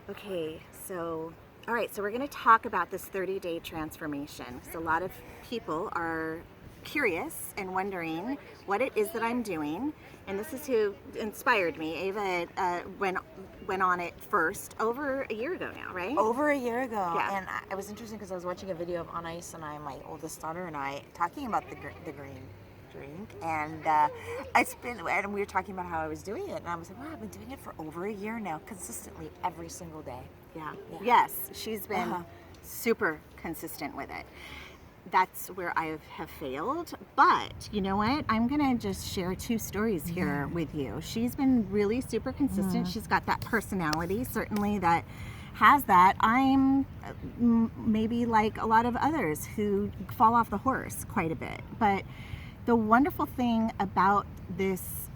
Okay, so, all right, so we're going to talk about this 30-day transformation. So a lot of people are curious and wondering what it is that I'm doing. And this is who inspired me. Ava went on it first over a year ago now, right? Over a year ago. Yeah. And it was interesting because I was watching a video of Anais and my oldest daughter and I, talking about the green drink. And and we were talking about how I was doing it. And I was like, wow, I've been doing it for over a year now, consistently every single day. Yeah. Yeah. Yes, she's been super consistent with it. That's where I have failed. But you know what? I'm going to just share two stories here with you. She's been really super consistent. She's got that personality, certainly, that has that. I'm maybe like a lot of others who fall off the horse quite a bit. But the wonderful thing about this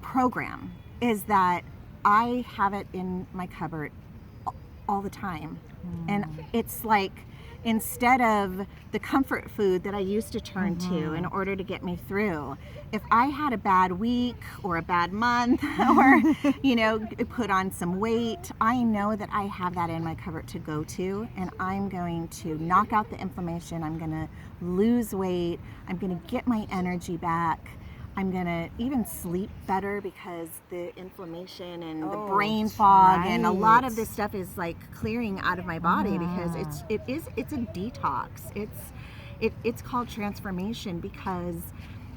program is that I have it in my cupboard all the time. And it's like, instead of the comfort food that I used to turn to in order to get me through, if I had a bad week or a bad month or, put on some weight, I know that I have that in my cupboard to go to, and I'm going to knock out the inflammation. I'm going to lose weight. I'm going to get my energy back. I'm going to even sleep better because the inflammation and the brain fog and a lot of this stuff is like clearing out of my body because it's a detox. It's called transformation because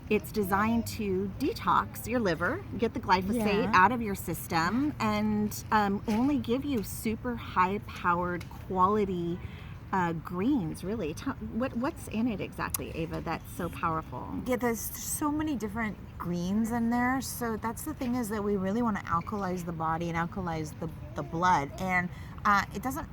it's designed to detox your liver, get the glyphosate out of your system, and only give you super high-powered quality greens, really. What's in it exactly, Ava, that's so powerful? Yeah, there's so many different greens in there. So that's the thing, is that we really want to alkalize the body and alkalize the blood. And it doesn't,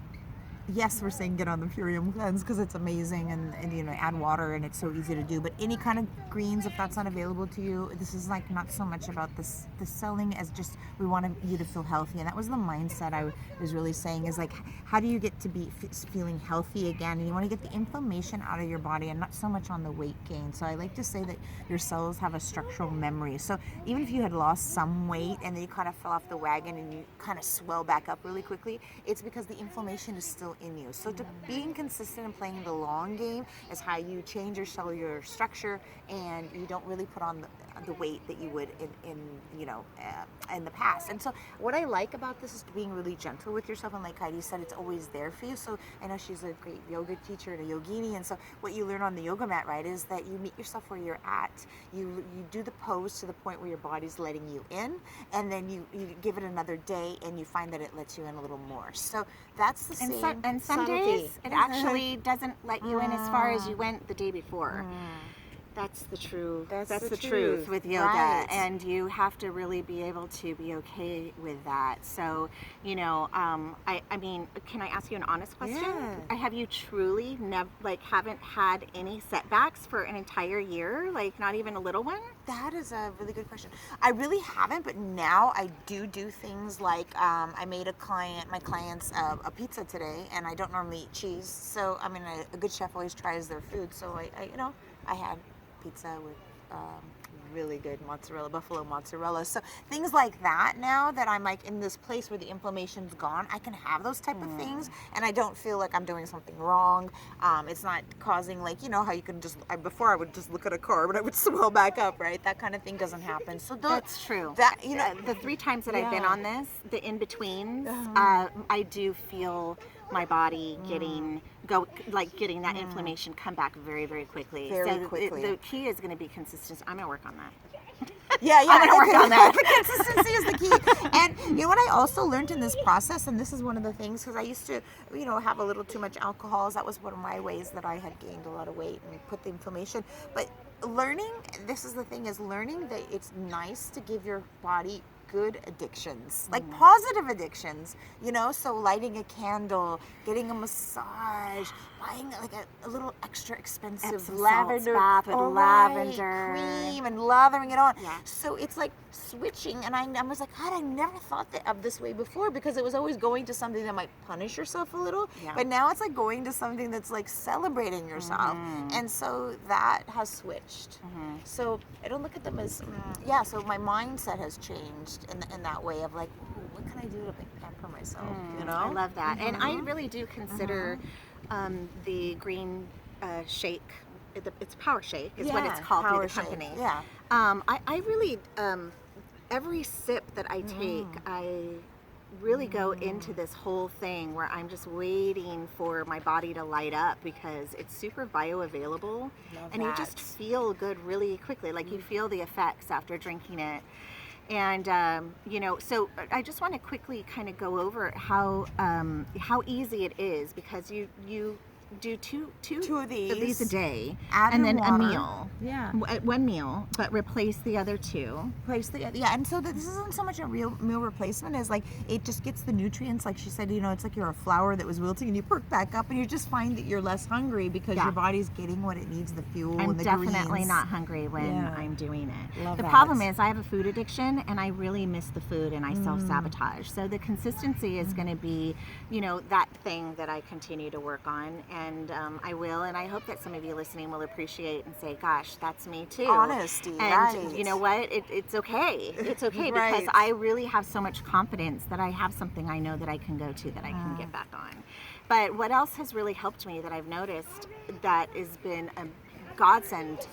yes, we're saying get on the Purium cleanse because it's amazing and add water and it's so easy to do. But any kind of greens, if that's not available to you, this is like not so much about the selling as just we want you to feel healthy. And that was the mindset I was really saying, is like, how do you get to be feeling healthy again? And you want to get the inflammation out of your body and not so much on the weight gain. So I like to say that your cells have a structural memory. So even if you had lost some weight and then you kind of fell off the wagon and you kind of swell back up really quickly, it's because the inflammation is still in you. So being consistent and playing the long game is how you change your cellular structure, and you don't really put on the weight that you would in the past. And so what I like about this is being really gentle with yourself, and like Heidi said, it's always there for you. So I know she's a great yoga teacher and a yogini, and so what you learn on the yoga mat, right, is that you meet yourself where you're at. You do the pose to the point where your body's letting you in, and then you give it another day and you find that it lets you in a little more. So that's the same. And some days it actually doesn't let you in as far as you went the day before. That's the truth with yoga, right. And you have to really be able to be okay with that. So, I mean, can I ask you an honest question? Yeah. Have you truly haven't had any setbacks for an entire year? Like, not even a little one? That is a really good question. I really haven't, but now I do things like I made my clients a pizza today, and I don't normally eat cheese. So, I mean, a good chef always tries their food. So I had pizza with really good buffalo mozzarella. So things like that, now that I'm like in this place where the inflammation's gone, I can have those type of things, and I don't feel like I'm doing something wrong. It's not causing, like, how you can just, before I would just look at a carb and I would swell back up, right? That kind of thing doesn't happen. So that's true. That the 3 times that I've been on this, the in-betweens, I do feel my body getting that inflammation come back very, very quickly. Very quickly. The key is going to be consistency. I'm going to work on that. Yeah, I'm going to work on that. The consistency is the key. And you know what I also learned in this process, and this is one of the things, because I used to, have a little too much alcohol. That was one of my ways that I had gained a lot of weight and put the inflammation. But learning that it's nice to give your body good addictions, like positive addictions, so lighting a candle, getting a massage, buying like a little extra expensive lavender bath with lavender cream and lathering it on. Yeah. So it's like switching, and I was like, God, I never thought of this way before, because it was always going to something that might punish yourself a little, but now it's like going to something that's like celebrating yourself, and so that has switched. So I don't look at them as so my mindset has changed in that way of like, what can can I do to pamper myself? You know, I love that. And I really do consider the green shake, it's Power Shake is what it's called through the company. Yeah. I really, every sip that I take, I really go into this whole thing where I'm just waiting for my body to light up because it's super bioavailable and you just feel good really quickly. Like you feel the effects after drinking it. And you know, so I just want to quickly kind of go over how easy it is because you do two of these a day, add and your then water. a meal. Yeah. One meal, but replace the other two. And so this isn't so much a real meal replacement as like it just gets the nutrients, like she said, you know, it's like you're a flower that was wilting and you perk back up and you just find that you're less hungry because your body's getting what it needs, the fuel I'm and the definitely greens. not hungry when I'm doing it. Love the that. problem is I have a food addiction and I really miss the food and I self-sabotage. So the consistency is going to be, you know, that thing that I continue to work on, and I will, and I hope that some of you listening will appreciate and say, gosh, that's me too. Honesty, and right. you know what? It's okay. It's okay Right. because I really have so much confidence that I have something I know that I can go to, that I can get back on. But what else has really helped me that I've noticed that has been a godsend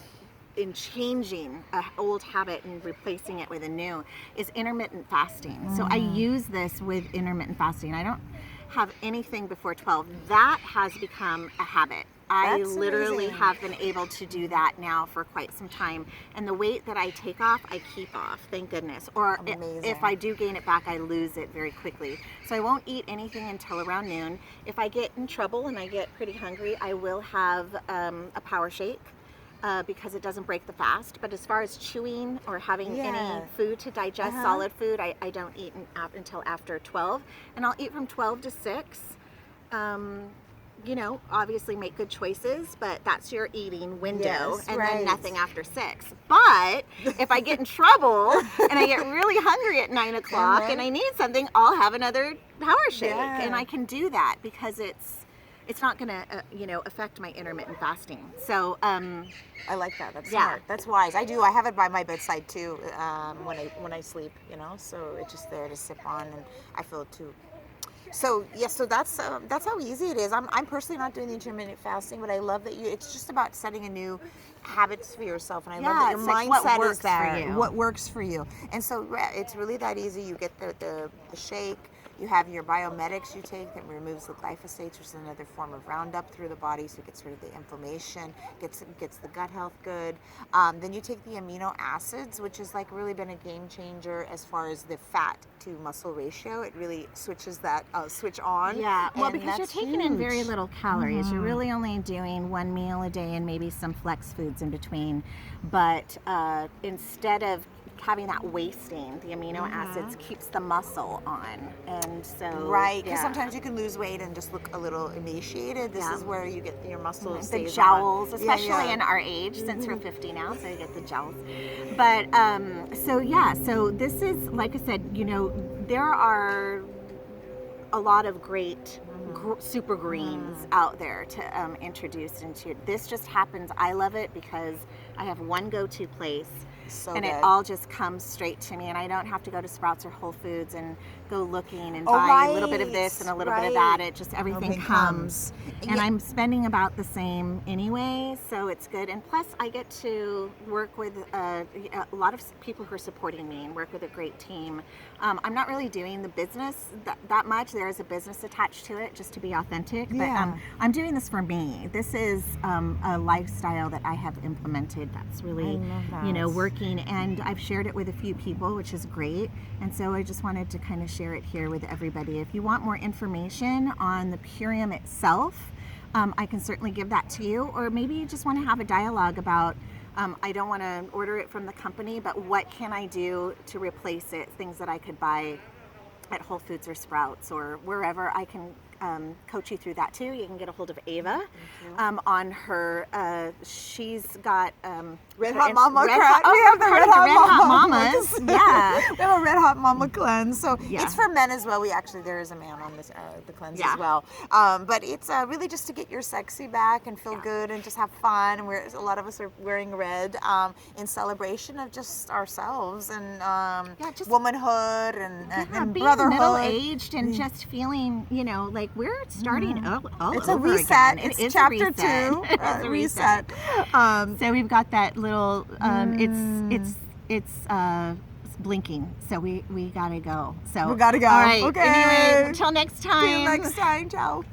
in changing an old habit and replacing it with a new is intermittent fasting. So I use this with intermittent fasting. I don't have anything before 12. That has become a habit. I That's literally amazing. have been able to do that now for quite some time. And the weight that I take off, I keep off, thank goodness. Or Amazing. if I do gain it back, I lose it very quickly. So I won't eat anything until around noon. If I get in trouble and I get pretty hungry, I will have a Power Shake. Because it doesn't break the fast. But as far as chewing or having any food to digest, solid food, I don't eat until after 12. And I'll eat from 12 to 6. You know, obviously make good choices, but that's your eating window. Yes, and right. then nothing after 6. But if I get in trouble and I get really hungry at 9 o'clock and I need something, I'll have another Power Shake. Yeah. And I can do that because it's not going to, you know, affect my intermittent fasting. So, I like that. That's smart. That's wise. I do. I have it by my bedside too when I sleep. You know, so it's just there to sip on, and I feel it too. So yes, so that's how easy it is. I'm personally not doing the intermittent fasting, but I love that it's just about setting a new habits for yourself, and I love that your it's like what mindset works is that for you. what works for you. And so it's really that easy. You get the shake. You have your biomedics you take that removes the glyphosate, which is another form of Roundup through the body, so it gets rid of the inflammation, gets the gut health good. Then you take the amino acids, which has like really been a game changer as far as the fat to muscle ratio. It really switches that switch on. Yeah, well, and because you're that's taking in very huge. little calories. You're really only doing one meal a day and maybe some flex foods in between. But instead of having that wasting, the amino acids keeps the muscle on. And so Right, because sometimes you can lose weight and just look a little emaciated. This is where you get your muscles the stays jowls, on. especially in our age, since we're 50 now, so you get the jowls. But so this is, like I said, you know, there are a lot of great super greens out there to introduce into. This just happens. I love it because I have one go-to place. So and good. it all just comes straight to me, and I don't have to go to Sprouts or Whole Foods and go looking and buy a little bit of this and a little bit of that. It just everything comes. And I'm spending about the same anyway, so it's good. And plus I get to work with a lot of people who are supporting me and work with a great team. I'm not really doing the business that much. There is a business attached to it, just to be authentic, but I'm doing this for me. This is a lifestyle that I have implemented that's really, you know, working, and I've shared it with a few people, which is great. And so I just wanted to kind of share it here with everybody. If you want more information on the Purium itself, I can certainly give that to you, or maybe you just want to have a dialogue about I don't want to order it from the company, but what can I do to replace it? Things that I could buy at Whole Foods or Sprouts or wherever I can coach you through that too. You can get a hold of Ava on her. She's got Red Hot Mama Red cleanse. Hot, We have the Red Hot Mamas. Yeah. We have a Red Hot Mama cleanse. So Yeah. it's for men as well. There is a man on this the cleanse Yeah. as well. But it's really just to get your sexy back and feel good and just have fun. And a lot of us are wearing red in celebration of just ourselves and just womanhood and being brotherhood. middle-aged and just feeling, like we're starting all It's a over reset. again. It's It is chapter a reset. 2. It's a reset. So we've got that little. It's blinking. So we gotta go. So We gotta go. All right. Okay. Anyway, until next time. See you next time. Ciao.